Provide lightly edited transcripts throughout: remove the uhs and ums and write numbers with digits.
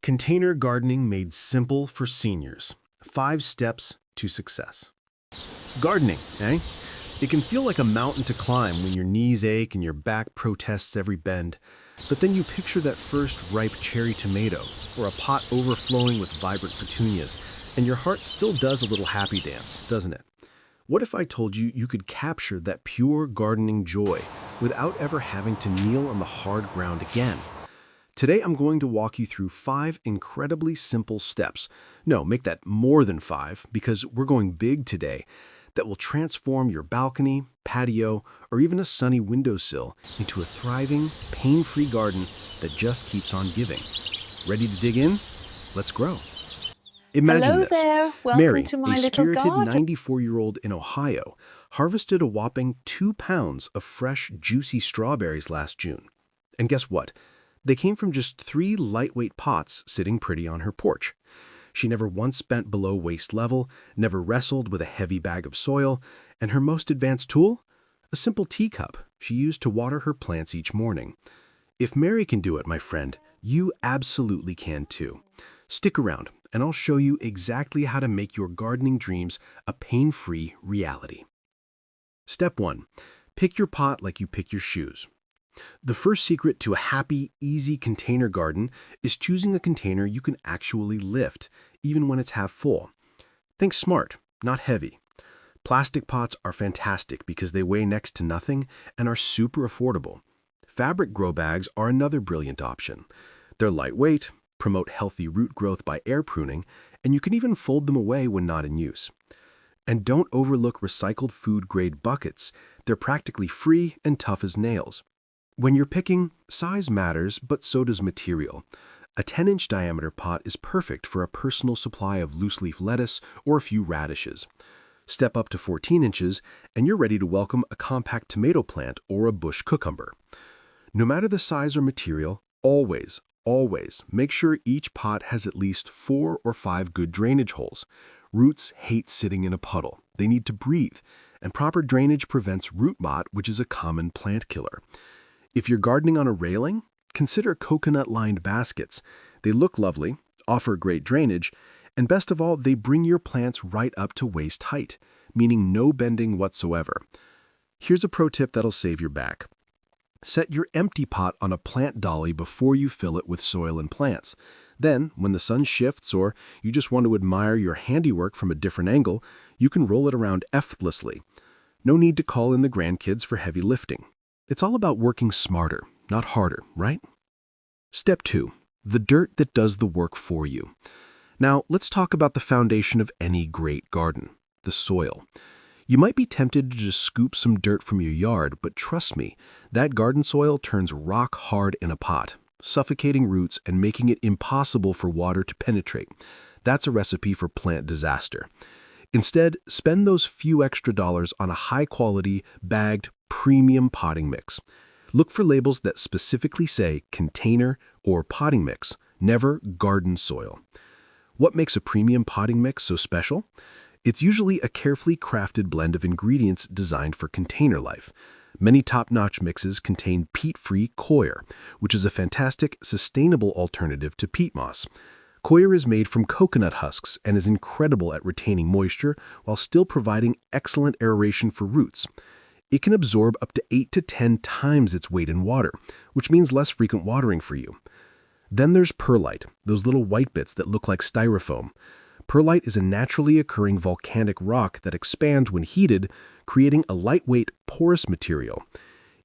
Container gardening made simple for seniors. 5 steps to success. Gardening, eh? It can feel like a mountain to climb when your knees ache and your back protests every bend. But then you picture that first ripe cherry tomato or a pot overflowing with vibrant petunias, and your heart still does a little happy dance, doesn't it? What if I told you you could capture that pure gardening joy without ever having to kneel on the hard ground again? Today, I'm going to walk you through 5 incredibly simple steps. No, make that more than 5, because we're going big today, that will transform your balcony, patio, or even a sunny windowsill into a thriving, pain-free garden that just keeps on giving. Ready to dig in? Let's grow. Imagine Hello this. there. Welcome Mary, to a my little spirited garden. 94-year-old in Ohio, harvested a whopping 2 pounds of fresh, juicy strawberries last June. And guess what? They came from just 3 lightweight pots sitting pretty on her porch. She never once bent below waist level, never wrestled with a heavy bag of soil, and her most advanced tool? A simple teacup she used to water her plants each morning. If Mary can do it, my friend, you absolutely can too. Stick around, and I'll show you exactly how to make your gardening dreams a pain-free reality. Step 1. Pick your pot like you pick your shoes. The first secret to a happy, easy container garden is choosing a container you can actually lift, even when it's half full. Think smart, not heavy. Plastic pots are fantastic because they weigh next to nothing and are super affordable. Fabric grow bags are another brilliant option. They're lightweight, promote healthy root growth by air pruning, and you can even fold them away when not in use. And don't overlook recycled food-grade buckets. They're practically free and tough as nails. When you're picking, size matters, but so does material. A 10-inch diameter pot is perfect for a personal supply of loose-leaf lettuce or a few radishes. Step up to 14 inches, and you're ready to welcome a compact tomato plant or a bush cucumber. No matter the size or material, always make sure each pot has at least 4 or 5 good drainage holes. Roots hate sitting in a puddle. They need to breathe, and proper drainage prevents root rot, which is a common plant killer. If you're gardening on a railing, consider coconut-lined baskets. They look lovely, offer great drainage, and best of all, they bring your plants right up to waist height, meaning no bending whatsoever. Here's a pro tip that'll save your back. Set your empty pot on a plant dolly before you fill it with soil and plants. Then, when the sun shifts or you just want to admire your handiwork from a different angle, you can roll it around effortlessly. No need to call in the grandkids for heavy lifting. It's all about working smarter, not harder, right? Step 2. The dirt that does the work for you. Now, let's talk about the foundation of any great garden, the soil. You might be tempted to just scoop some dirt from your yard, but trust me, that garden soil turns rock hard in a pot, suffocating roots and making it impossible for water to penetrate. That's a recipe for plant disaster. Instead, spend those few extra dollars on a high-quality, bagged, premium potting mix. Look for labels that specifically say container or potting mix, never garden soil. What makes a premium potting mix so special? It's usually a carefully crafted blend of ingredients designed for container life. Many top-notch mixes contain peat-free coir, which is a fantastic, sustainable alternative to peat moss. Coir is made from coconut husks and is incredible at retaining moisture while still providing excellent aeration for roots. It can absorb up to 8 to 10 times its weight in water, which means less frequent watering for you. Then there's perlite, those little white bits that look like styrofoam. Perlite is a naturally occurring volcanic rock that expands when heated, creating a lightweight, porous material.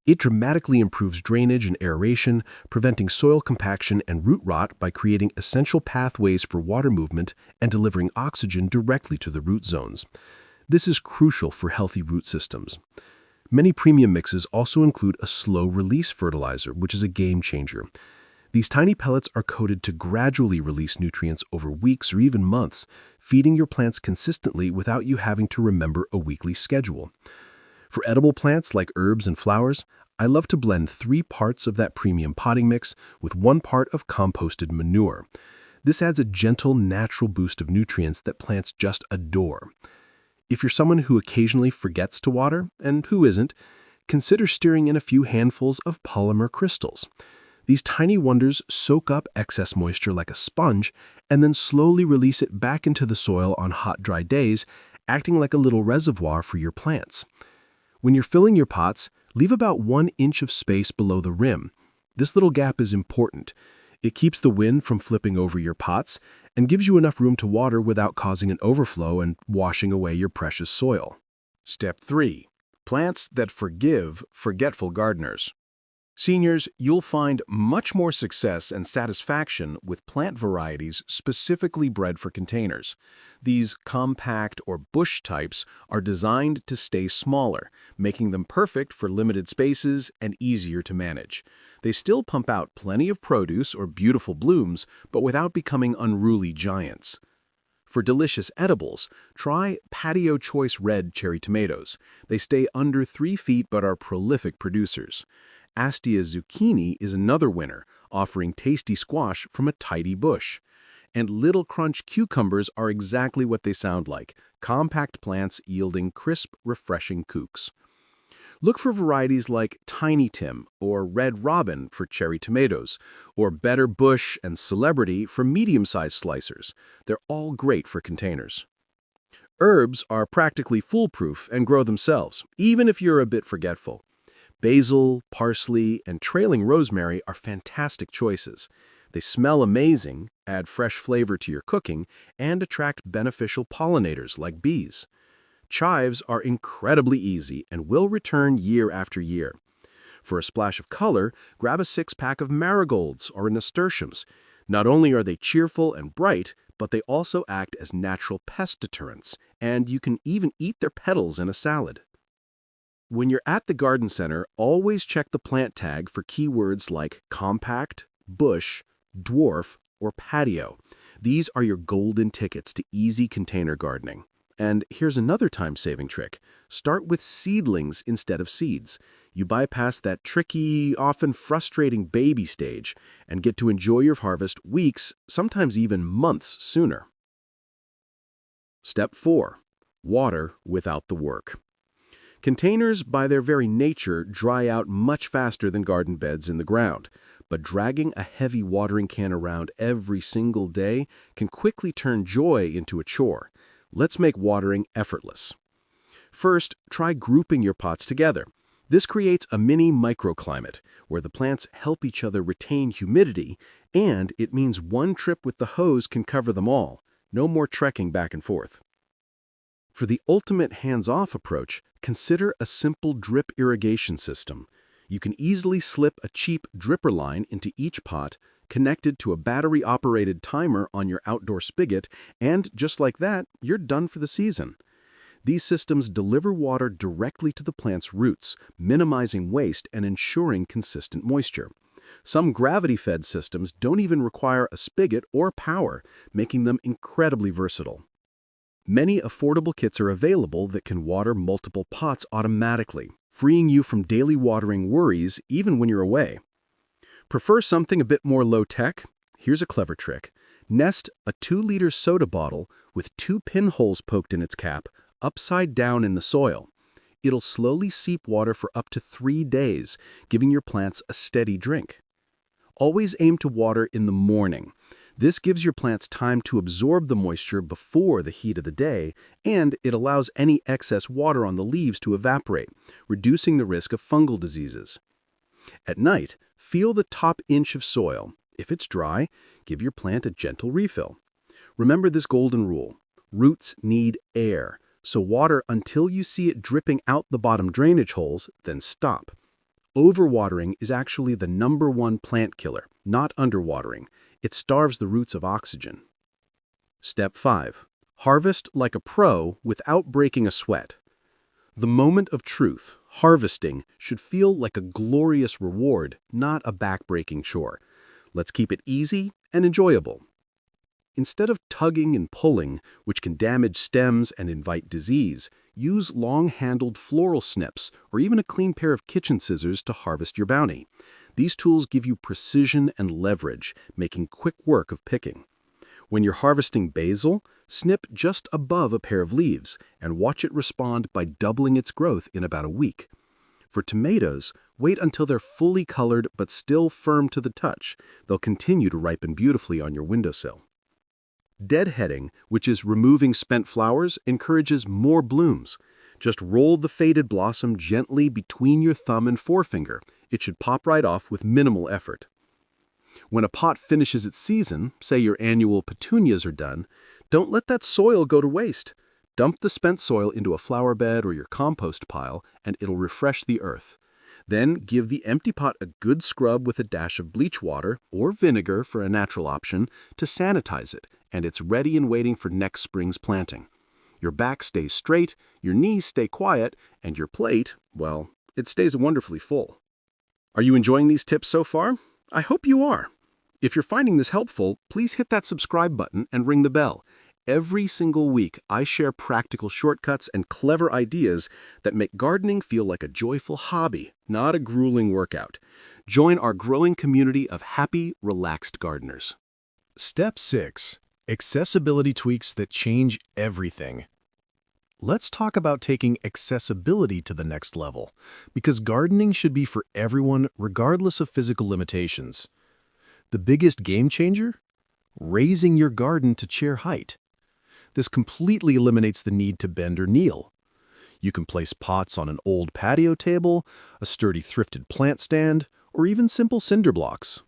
It dramatically improves drainage and aeration, preventing soil compaction and root rot by creating essential pathways for water movement and delivering oxygen directly to the root zones. This is crucial for healthy root systems. Many premium mixes also include a slow-release fertilizer, which is a game-changer. These tiny pellets are coated to gradually release nutrients over weeks or even months, feeding your plants consistently without you having to remember a weekly schedule. For edible plants like herbs and flowers, I love to blend 3 parts of that premium potting mix with 1 part of composted manure. This adds a gentle, natural boost of nutrients that plants just adore. If you're someone who occasionally forgets to water, and who isn't, consider stirring in a few handfuls of polymer crystals. These tiny wonders soak up excess moisture like a sponge and then slowly release it back into the soil on hot, dry days, acting like a little reservoir for your plants. When you're filling your pots, leave about 1 inch of space below the rim. This little gap is important. It keeps the wind from flipping over your pots and gives you enough room to water without causing an overflow and washing away your precious soil. Step 3. Plants that forgive forgetful gardeners. Seniors, you'll find much more success and satisfaction with plant varieties specifically bred for containers. These compact or bush types are designed to stay smaller, making them perfect for limited spaces and easier to manage. They still pump out plenty of produce or beautiful blooms, but without becoming unruly giants. For delicious edibles, try Patio Choice Red cherry tomatoes. They stay under 3 feet but are prolific producers. Astia zucchini is another winner, offering tasty squash from a tidy bush. And Little Crunch cucumbers are exactly what they sound like, compact plants yielding crisp, refreshing kooks. Look for varieties like Tiny Tim or Red Robin for cherry tomatoes, or Better Bush and Celebrity for medium-sized slicers. They're all great for containers. Herbs are practically foolproof and grow themselves, even if you're a bit forgetful. Basil, parsley, and trailing rosemary are fantastic choices. They smell amazing, add fresh flavor to your cooking, and attract beneficial pollinators like bees. Chives are incredibly easy and will return year after year. For a splash of color, grab a 6-pack of marigolds or nasturtiums. Not only are they cheerful and bright, but they also act as natural pest deterrents, and you can even eat their petals in a salad. When you're at the garden center, always check the plant tag for keywords like compact, bush, dwarf, or patio. These are your golden tickets to easy container gardening. And here's another time-saving trick. Start with seedlings instead of seeds. You bypass that tricky, often frustrating baby stage and get to enjoy your harvest weeks, sometimes even months sooner. Step 4. Water without the work. Containers, by their very nature, dry out much faster than garden beds in the ground, but dragging a heavy watering can around every single day can quickly turn joy into a chore. Let's make watering effortless. First, try grouping your pots together. This creates a mini microclimate where the plants help each other retain humidity, and it means one trip with the hose can cover them all. No more trekking back and forth. For the ultimate hands-off approach, consider a simple drip irrigation system. You can easily slip a cheap dripper line into each pot, connected to a battery-operated timer on your outdoor spigot, and just like that, you're done for the season. These systems deliver water directly to the plant's roots, minimizing waste and ensuring consistent moisture. Some gravity-fed systems don't even require a spigot or power, making them incredibly versatile. Many affordable kits are available that can water multiple pots automatically, freeing you from daily watering worries even when you're away. Prefer something a bit more low-tech? Here's a clever trick. Nest a 2-liter soda bottle with 2 pinholes poked in its cap upside down in the soil. It'll slowly seep water for up to 3 days, giving your plants a steady drink. Always aim to water in the morning. This gives your plants time to absorb the moisture before the heat of the day, and it allows any excess water on the leaves to evaporate, reducing the risk of fungal diseases. At night, feel the top inch of soil. If it's dry, give your plant a gentle refill. Remember this golden rule. Roots need air, so water until you see it dripping out the bottom drainage holes, then stop. Overwatering is actually the #1 plant killer, not underwatering. It starves the roots of oxygen. Step 5. Harvest like a pro without breaking a sweat. The moment of truth, harvesting, should feel like a glorious reward, not a back-breaking chore. Let's keep it easy and enjoyable. Instead of tugging and pulling, which can damage stems and invite disease, use long-handled floral snips or even a clean pair of kitchen scissors to harvest your bounty. These tools give you precision and leverage, making quick work of picking. When you're harvesting basil, snip just above a pair of leaves and watch it respond by doubling its growth in about a week. For tomatoes, Wait until they're fully colored but still firm to the touch. They'll continue to ripen beautifully on your windowsill. Deadheading, which is removing spent flowers, encourages more blooms. Just roll the faded blossom gently between your thumb and forefinger. It should pop right off with minimal effort. When a pot finishes its season, say your annual petunias are done, don't let that soil go to waste. Dump the spent soil into a flower bed or your compost pile, and it'll refresh the earth. Then give the empty pot a good scrub with a dash of bleach water or vinegar for a natural option to sanitize it, and it's ready and waiting for next spring's planting. Your back stays straight, your knees stay quiet, and your plate, well, it stays wonderfully full. Are you enjoying these tips so far? I hope you are. If you're finding this helpful, please hit that subscribe button and ring the bell. Every single week, I share practical shortcuts and clever ideas that make gardening feel like a joyful hobby, not a grueling workout. Join our growing community of happy, relaxed gardeners. Step 6. Accessibility tweaks that change everything. Let's talk about taking accessibility to the next level, because gardening should be for everyone regardless of physical limitations. The biggest game changer? Raising your garden to chair height. This completely eliminates the need to bend or kneel. You can place pots on an old patio table, a sturdy thrifted plant stand, or even simple cinder blocks.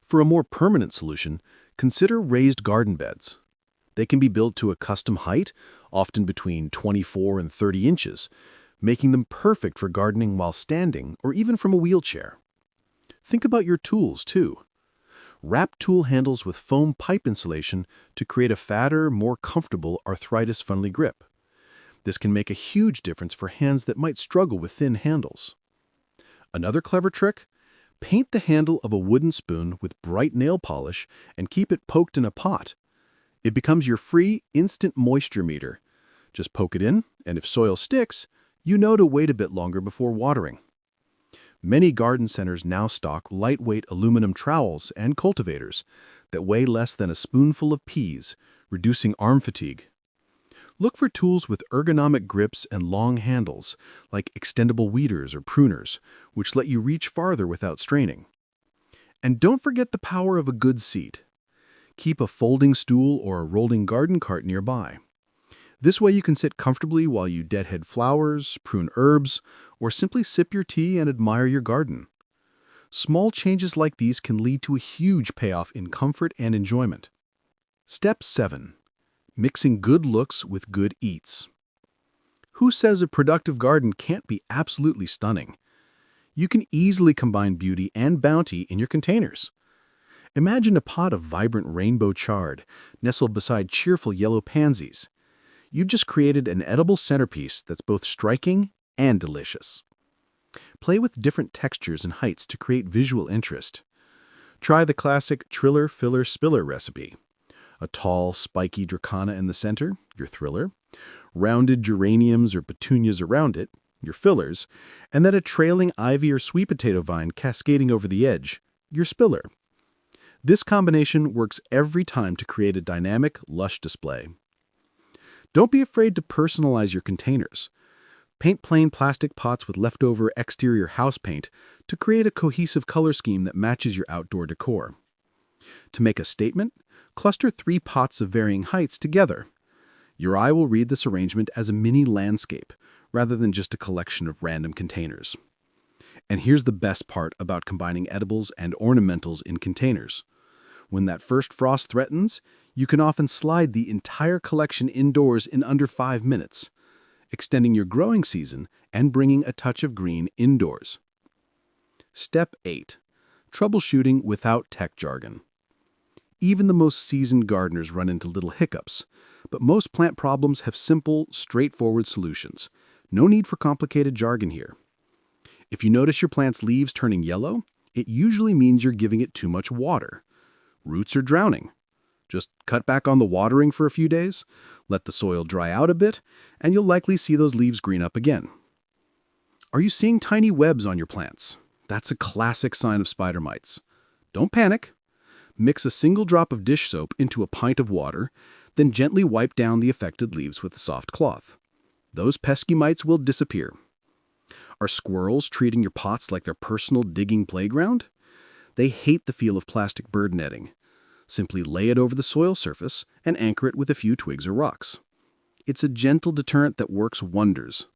For a more permanent solution, consider raised garden beds. They can be built to a custom height, often between 24 and 30 inches, making them perfect for gardening while standing or even from a wheelchair. Think about your tools, too. Wrap tool handles with foam pipe insulation to create a fatter, more comfortable, arthritis-friendly grip. This can make a huge difference for hands that might struggle with thin handles. Another clever trick? Paint the handle of a wooden spoon with bright nail polish and keep it poked in a pot. It becomes your free, instant moisture meter. Just poke it in, and if soil sticks, you know to wait a bit longer before watering. Many garden centers now stock lightweight aluminum trowels and cultivators that weigh less than a spoonful of peas, reducing arm fatigue. Look for tools with ergonomic grips and long handles, like extendable weeders or pruners, which let you reach farther without straining. And don't forget the power of a good seat. Keep a folding stool or a rolling garden cart nearby. This way you can sit comfortably while you deadhead flowers, prune herbs, or simply sip your tea and admire your garden. Small changes like these can lead to a huge payoff in comfort and enjoyment. Step 7. Mixing good looks with good eats. Who says a productive garden can't be absolutely stunning? You can easily combine beauty and bounty in your containers. Imagine a pot of vibrant rainbow chard nestled beside cheerful yellow pansies. You've just created an edible centerpiece that's both striking and delicious. Play with different textures and heights to create visual interest. Try the classic Triller Filler Spiller recipe. A tall, spiky dracana in the center, your thriller, rounded geraniums or petunias around it, your fillers, and then a trailing ivy or sweet potato vine cascading over the edge, your spiller. This combination works every time to create a dynamic, lush display. Don't be afraid to personalize your containers. Paint plain plastic pots with leftover exterior house paint to create a cohesive color scheme that matches your outdoor decor. To make a statement, cluster 3 pots of varying heights together. Your eye will read this arrangement as a mini landscape, rather than just a collection of random containers. And here's the best part about combining edibles and ornamentals in containers. When that first frost threatens, you can often slide the entire collection indoors in under 5 minutes, extending your growing season and bringing a touch of green indoors. Step 8. Troubleshooting without tech jargon. Even the most seasoned gardeners run into little hiccups, but most plant problems have simple, straightforward solutions. No need for complicated jargon here. If you notice your plant's leaves turning yellow, it usually means you're giving it too much water. Roots are drowning. Just cut back on the watering for a few days, let the soil dry out a bit, and you'll likely see those leaves green up again. Are you seeing tiny webs on your plants? That's a classic sign of spider mites. Don't panic. Mix a single drop of dish soap into a pint of water, then gently wipe down the affected leaves with a soft cloth. Those pesky mites will disappear. Are squirrels treating your pots like their personal digging playground? They hate the feel of plastic bird netting. Simply lay it over the soil surface and anchor it with a few twigs or rocks. It's a gentle deterrent that works wonders.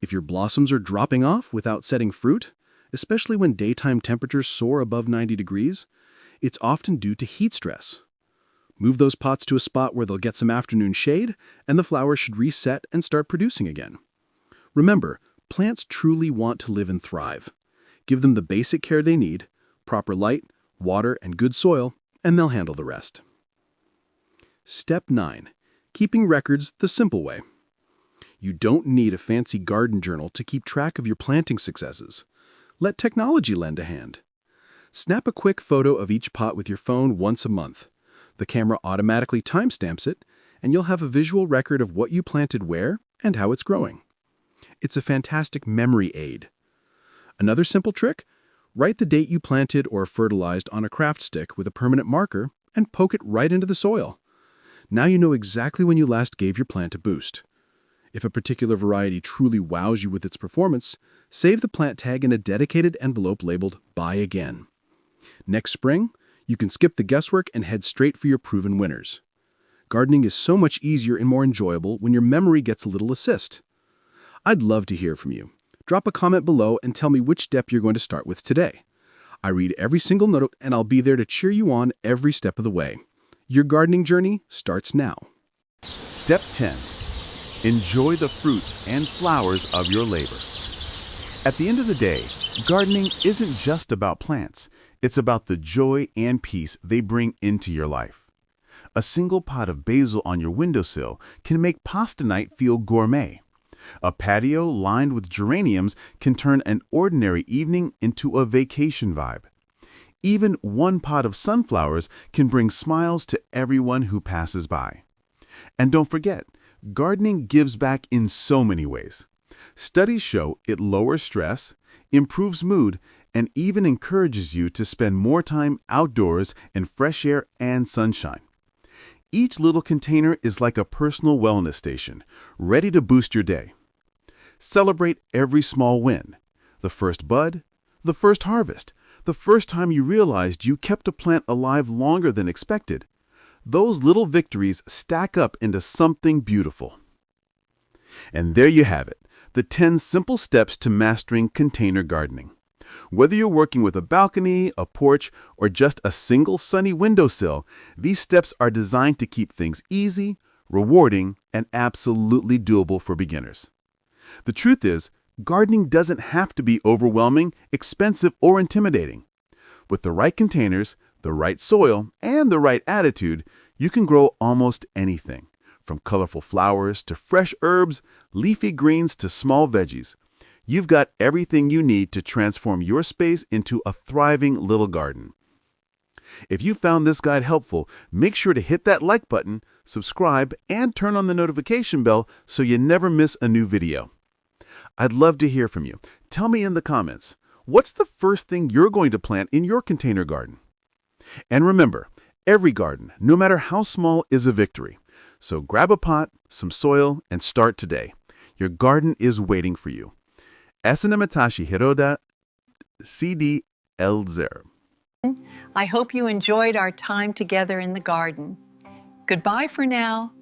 If your blossoms are dropping off without setting fruit, especially when daytime temperatures soar above 90 degrees, it's often due to heat stress. Move those pots to a spot where they'll get some afternoon shade, and the flowers should reset and start producing again. Remember, plants truly want to live and thrive. Give them the basic care they need, proper light, water, and good soil, and they'll handle the rest. Step 9. Keeping records the simple way. You don't need a fancy garden journal to keep track of your planting successes. Let technology lend a hand. Snap a quick photo of each pot with your phone once a month. The camera automatically timestamps it, and you'll have a visual record of what you planted where and how it's growing. It's a fantastic memory aid. Another simple trick? Write the date you planted or fertilized on a craft stick with a permanent marker and poke it right into the soil. Now you know exactly when you last gave your plant a boost. If a particular variety truly wows you with its performance, save the plant tag in a dedicated envelope labeled Buy Again. Next spring, you can skip the guesswork and head straight for your proven winners. Gardening is so much easier and more enjoyable when your memory gets a little assist. I'd love to hear from you. Drop a comment below and tell me which step you're going to start with today. I read every single note and I'll be there to cheer you on every step of the way. Your gardening journey starts now. Step 10. Enjoy the fruits and flowers of your labor. At the end of the day, gardening isn't just about plants. It's about the joy and peace they bring into your life. A single pot of basil on your windowsill can make pasta night feel gourmet. A patio lined with geraniums can turn an ordinary evening into a vacation vibe. Even one pot of sunflowers can bring smiles to everyone who passes by. And don't forget, gardening gives back in so many ways. Studies show it lowers stress, improves mood, and even encourages you to spend more time outdoors in fresh air and sunshine. Each little container is like a personal wellness station, ready to boost your day. Celebrate every small win. The first bud, the first harvest, the first time you realized you kept a plant alive longer than expected. Those little victories stack up into something beautiful. And there you have it, the 10 simple steps to mastering container gardening. Whether you're working with a balcony, a porch, or just a single sunny windowsill, these steps are designed to keep things easy, rewarding, and absolutely doable for beginners. The truth is, gardening doesn't have to be overwhelming, expensive, or intimidating. With the right containers, the right soil, and the right attitude, you can grow almost anything, from colorful flowers to fresh herbs, leafy greens to small veggies. You've got everything you need to transform your space into a thriving little garden. If you found this guide helpful, make sure to hit that like button, subscribe, and turn on the notification bell so you never miss a new video. I'd love to hear from you. Tell me in the comments, what's the first thing you're going to plant in your container garden? And remember, every garden, no matter how small, is a victory. So grab a pot, some soil, and start today. Your garden is waiting for you. Esinamatashi Hiroda, CD Elzer. I hope you enjoyed our time together in the garden. Goodbye for now.